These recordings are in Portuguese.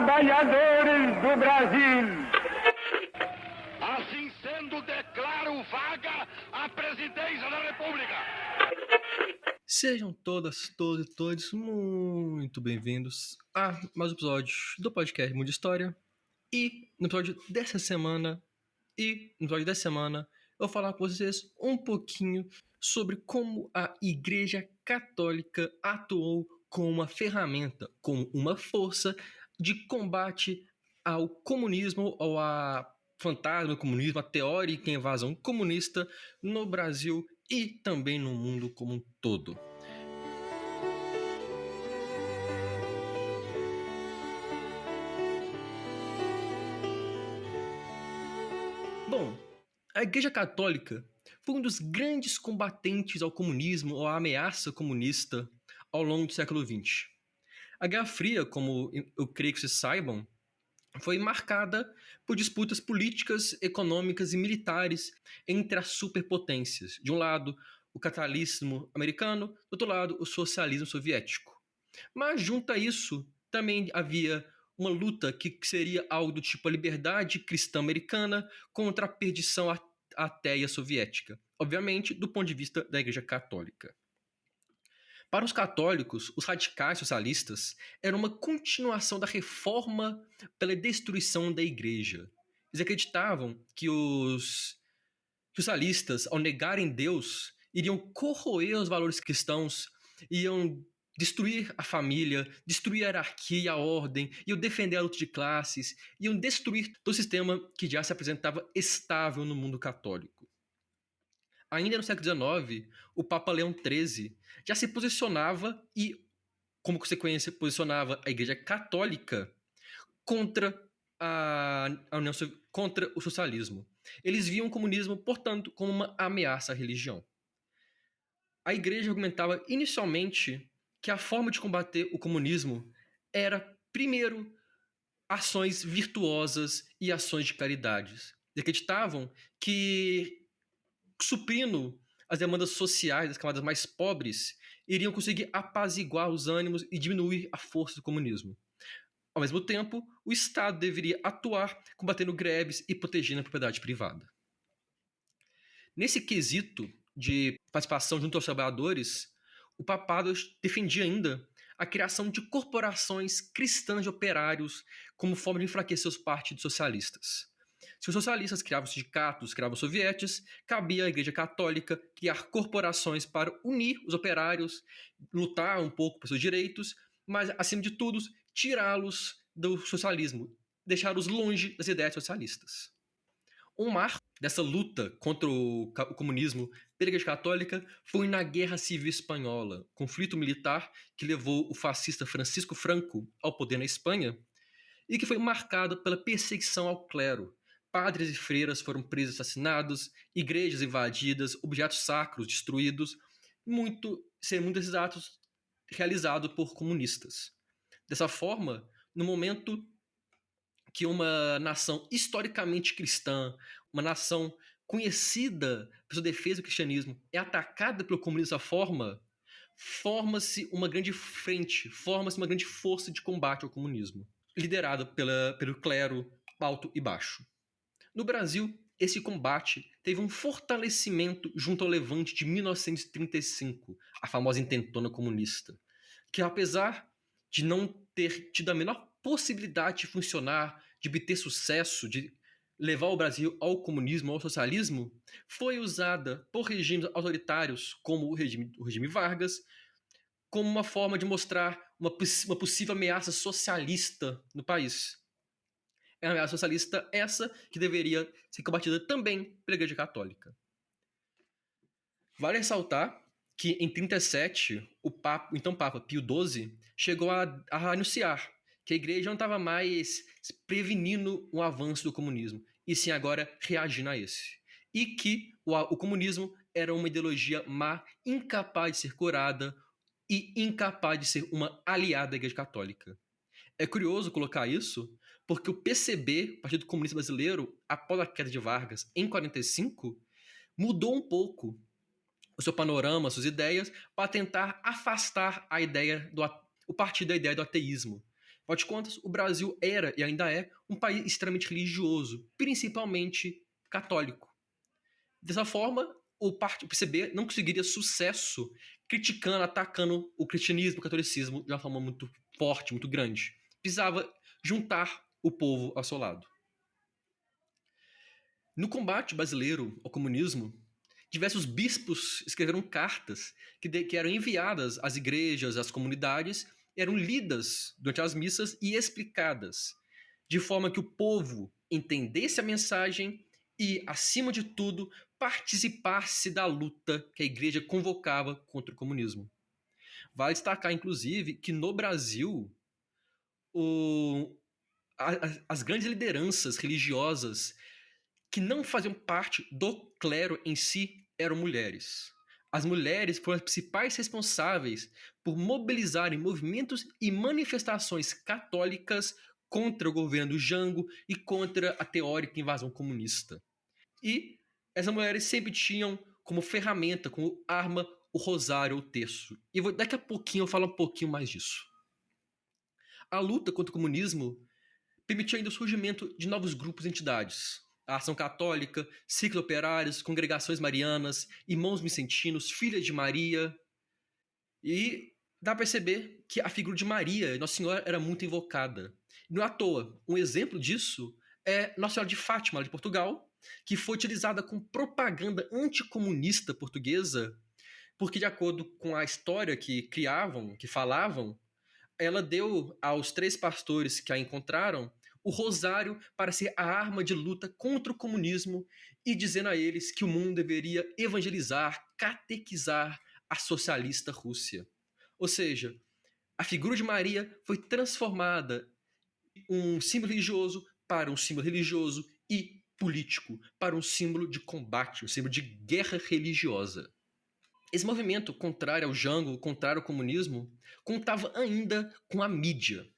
trabalhadores do Brasil. Assim sendo, declaro vaga a presidência da República. Sejam todas, todos e todos muito bem-vindos a mais um episódio do podcast Mundo História. E no episódio dessa semana, eu vou falar com vocês um pouquinho sobre como a Igreja Católica atuou como uma ferramenta, como uma força de combate ao comunismo, ou a fantasma do comunismo, a teórica invasão comunista no Brasil e também no mundo como um todo. Bom, a Igreja Católica foi um dos grandes combatentes ao comunismo ou à ameaça comunista ao longo do século XX. A Guerra Fria, como eu creio que vocês saibam, foi marcada por disputas políticas, econômicas e militares entre as superpotências. De um lado, o capitalismo americano, do outro lado, o socialismo soviético. Mas, junto a isso, também havia uma luta que seria algo do tipo a liberdade cristã americana contra a perdição ateia soviética. Obviamente, do ponto de vista da Igreja Católica. Para os católicos, os radicais socialistas eram uma continuação da reforma pela destruição da Igreja. Eles acreditavam que os socialistas, ao negarem Deus, iriam corroer os valores cristãos, iam destruir a família, destruir a hierarquia e a ordem, iam defender a luta de classes, iam destruir todo o sistema que já se apresentava estável no mundo católico. Ainda no século XIX, o Papa Leão XIII já se posicionava e, como consequência, posicionava a Igreja Católica contra contra o socialismo. Eles viam o comunismo, portanto, como uma ameaça à religião. A Igreja argumentava inicialmente que a forma de combater o comunismo era, primeiro, ações virtuosas e ações de caridade. Eles acreditavam que, suprindo as demandas sociais das camadas mais pobres, iriam conseguir apaziguar os ânimos e diminuir a força do comunismo. Ao mesmo tempo, o Estado deveria atuar combatendo greves e protegendo a propriedade privada. Nesse quesito de participação junto aos trabalhadores, o papado defendia ainda a criação de corporações cristãs de operários como forma de enfraquecer os partidos socialistas. Se os socialistas criavam sindicatos, criavam sovietes, cabia à Igreja Católica criar corporações para unir os operários, lutar um pouco por seus direitos, mas, acima de tudo, tirá-los do socialismo, deixá-los longe das ideias socialistas. Um marco dessa luta contra o comunismo pela Igreja Católica foi na Guerra Civil Espanhola, conflito militar que levou o fascista Francisco Franco ao poder na Espanha e que foi marcado pela perseguição ao clero. Padres e freiras foram presos e assassinados, igrejas invadidas, objetos sacros destruídos, muitos desses atos realizados por comunistas. Dessa forma, no momento que uma nação historicamente cristã, uma nação conhecida por sua defesa do cristianismo, é atacada pelo comunismo dessa forma, forma-se uma grande frente, forma-se uma grande força de combate ao comunismo, liderada pelo clero alto e baixo. No Brasil, esse combate teve um fortalecimento junto ao levante de 1935, a famosa intentona comunista, que, apesar de não ter tido a menor possibilidade de funcionar, de obter sucesso, de levar o Brasil ao comunismo, ao socialismo, foi usada por regimes autoritários, como o regime Vargas, como uma forma de mostrar uma possível ameaça socialista no país. É uma ameaça socialista essa que deveria ser combatida também pela Igreja Católica. Vale ressaltar que, em 1937, o então Papa Pio XII chegou a anunciar que a Igreja não estava mais prevenindo o avanço do comunismo, e sim agora reagindo a esse. E que o comunismo era uma ideologia má, incapaz de ser curada e incapaz de ser uma aliada da Igreja Católica. É curioso colocar isso, porque o PCB, o Partido Comunista Brasileiro, após a queda de Vargas em 1945, mudou um pouco o seu panorama, suas ideias, para tentar afastar a ideia o partido da ideia do ateísmo. Afinal de contas, o Brasil era e ainda é um país extremamente religioso, principalmente católico. Dessa forma, o PCB não conseguiria sucesso criticando, atacando o cristianismo, o catolicismo de uma forma muito forte, muito grande. Precisava juntar o povo ao seu lado. No combate brasileiro ao comunismo, diversos bispos escreveram cartas que eram enviadas às igrejas, às comunidades, eram lidas durante as missas e explicadas, de forma que o povo entendesse a mensagem e, acima de tudo, participasse da luta que a igreja convocava contra o comunismo. Vale destacar, inclusive, que no Brasil, as grandes lideranças religiosas que não faziam parte do clero em si eram mulheres. As mulheres foram as principais responsáveis por mobilizarem movimentos e manifestações católicas contra o governo do Jango e contra a teórica invasão comunista. E essas mulheres sempre tinham como ferramenta, como arma, o rosário ou o terço. E daqui a pouquinho eu falo um pouquinho mais disso. A luta contra o comunismo permitiu ainda o surgimento de novos grupos e entidades. A Ação Católica, Ciclos Operários, Congregações Marianas, Irmãos Vicentinos, Filhas de Maria. E dá para perceber que a figura de Maria, Nossa Senhora, era muito invocada. Não é à toa. Um exemplo disso é Nossa Senhora de Fátima, de Portugal, que foi utilizada como propaganda anticomunista portuguesa, porque, de acordo com a história que criavam, que falavam, ela deu aos 3 pastores que a encontraram o rosário para ser a arma de luta contra o comunismo e dizendo a eles que o mundo deveria evangelizar, catequizar a socialista Rússia. Ou seja, a figura de Maria foi transformada de um símbolo religioso para um símbolo religioso e político, para um símbolo de combate, um símbolo de guerra religiosa. Esse movimento contrário ao Jango, contrário ao comunismo, contava ainda com a mídia.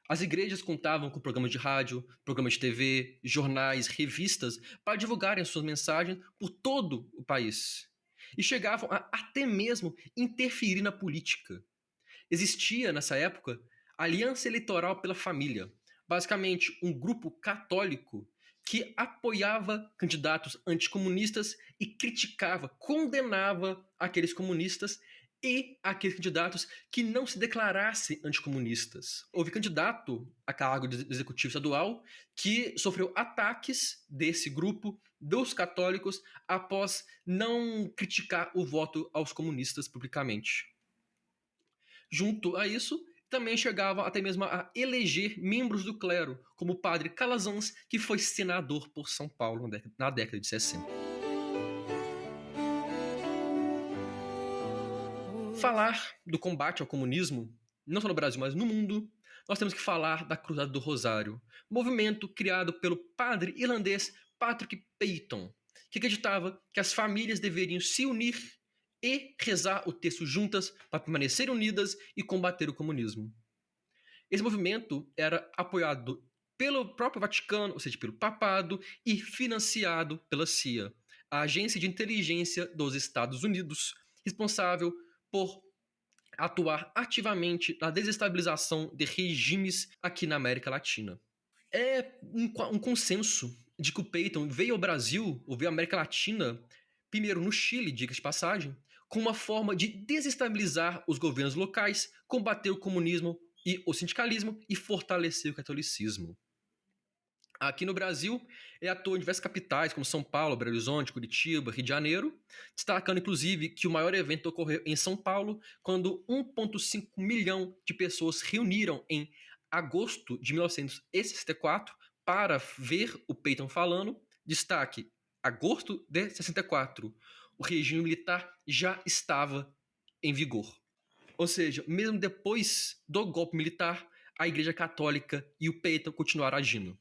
As igrejas contavam com programas de rádio, programas de TV, jornais, revistas para divulgarem suas mensagens por todo o país. E chegavam a até mesmo interferir na política. Existia, nessa época, a Aliança Eleitoral pela Família, basicamente um grupo católico que apoiava candidatos anticomunistas e criticava, condenava aqueles comunistas e aqueles candidatos que não se declarassem anticomunistas. Houve candidato a cargo de executivo estadual que sofreu ataques desse grupo, dos católicos, após não criticar o voto aos comunistas publicamente. Junto a isso, também chegava até mesmo a eleger membros do clero, como o padre Calazans, que foi senador por São Paulo na década de 60. Falar do combate ao comunismo, não só no Brasil, mas no mundo, nós temos que falar da Cruzada do Rosário, movimento criado pelo padre irlandês Patrick Peyton, que acreditava que as famílias deveriam se unir e rezar o texto juntas para permanecer unidas e combater o comunismo. Esse movimento era apoiado pelo próprio Vaticano, ou seja, pelo papado, e financiado pela CIA, a Agência de Inteligência dos Estados Unidos, responsável por atuar ativamente na desestabilização de regimes aqui na América Latina. É um consenso de que o Peyton veio ao Brasil, ou veio à América Latina, primeiro no Chile, diga-se de passagem, com uma forma de desestabilizar os governos locais, combater o comunismo e o sindicalismo e fortalecer o catolicismo. Aqui no Brasil, ele atuou em diversas capitais, como São Paulo, Belo Horizonte, Curitiba, Rio de Janeiro, destacando inclusive que o maior evento ocorreu em São Paulo, quando 1,5 milhão de pessoas reuniram em agosto de 1964 para ver o Peyton falando. Destaque, agosto de 64, o regime militar já estava em vigor. Ou seja, mesmo depois do golpe militar, a Igreja Católica e o Peyton continuaram agindo.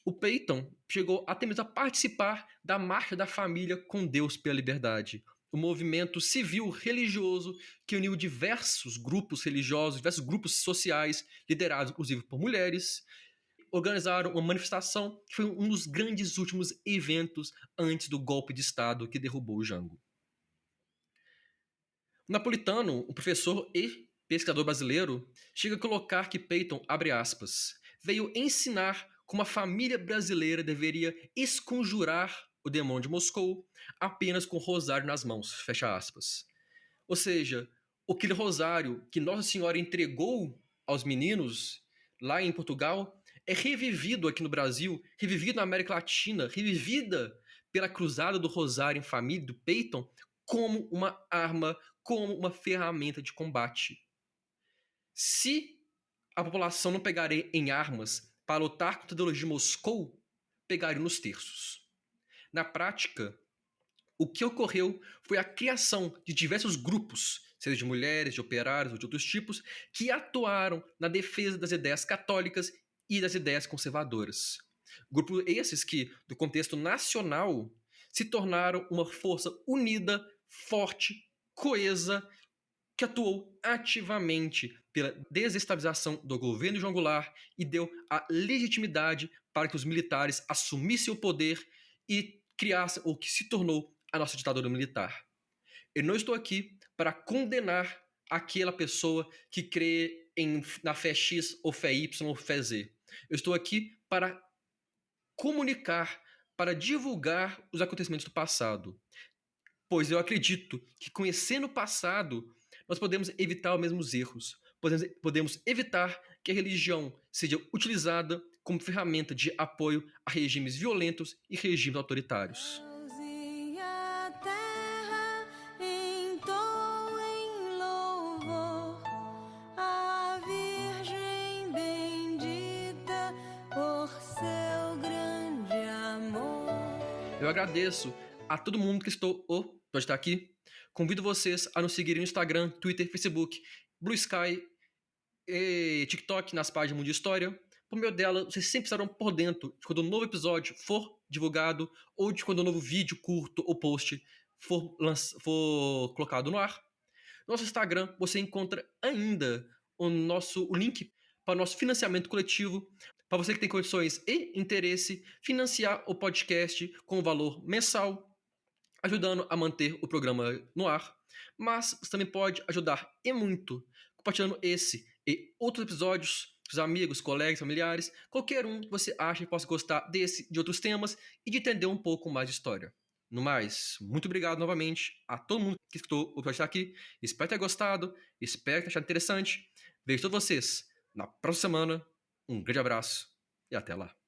O Peyton chegou até mesmo a participar da Marcha da Família com Deus pela Liberdade, um movimento civil religioso que uniu diversos grupos religiosos, diversos grupos sociais, liderados inclusive por mulheres, organizaram uma manifestação que foi um dos grandes últimos eventos antes do golpe de Estado que derrubou o Jango. O Napolitano, o professor e pesquisador brasileiro, chega a colocar que Peyton, abre aspas, veio ensinar como a família brasileira deveria esconjurar o demônio de Moscou apenas com o rosário nas mãos, fecha aspas. Ou seja, aquele rosário que Nossa Senhora entregou aos meninos lá em Portugal é revivido aqui no Brasil, revivido na América Latina, revivida pela Cruzada do Rosário em Família, do Peyton, como uma arma, como uma ferramenta de combate. Se a população não pegar em armas para lutar contra a ideologia de Moscou, pegaria nos terços. Na prática, o que ocorreu foi a criação de diversos grupos, seja de mulheres, de operários ou de outros tipos, que atuaram na defesa das ideias católicas e das ideias conservadoras. Grupos esses que, do contexto nacional, se tornaram uma força unida, forte, coesa, que atuou ativamente pela desestabilização do governo de João Goulart e deu a legitimidade para que os militares assumissem o poder e criassem o que se tornou a nossa ditadura militar. Eu não estou aqui para condenar aquela pessoa que crê na fé X ou fé Y ou fé Z. Eu estou aqui para comunicar, para divulgar os acontecimentos do passado. Pois eu acredito que conhecendo o passado, nós podemos evitar os mesmos erros. Podemos evitar que a religião seja utilizada como ferramenta de apoio a regimes violentos e regimes autoritários. Eu agradeço a todo mundo que pode estar aqui. Convido vocês a nos seguirem no Instagram, Twitter, Facebook, Blue Sky e TikTok nas páginas Mundo de História. Por meio dela, vocês sempre estarão por dentro de quando um novo episódio for divulgado ou de quando um novo vídeo curto ou post for colocado no ar. No nosso Instagram, você encontra ainda o link para o nosso financiamento coletivo, para você que tem condições e interesse, financiar o podcast com um valor mensal, ajudando a manter o programa no ar. Mas você também pode ajudar e muito compartilhando esse e outros episódios com os amigos, colegas, familiares, qualquer um que você acha que possa gostar desse, de outros temas e de entender um pouco mais de história. No mais, muito obrigado novamente a todo mundo que escutou o podcast aqui. Espero ter gostado, espero ter achado interessante. Vejo todos vocês na próxima semana. Um grande abraço e até lá.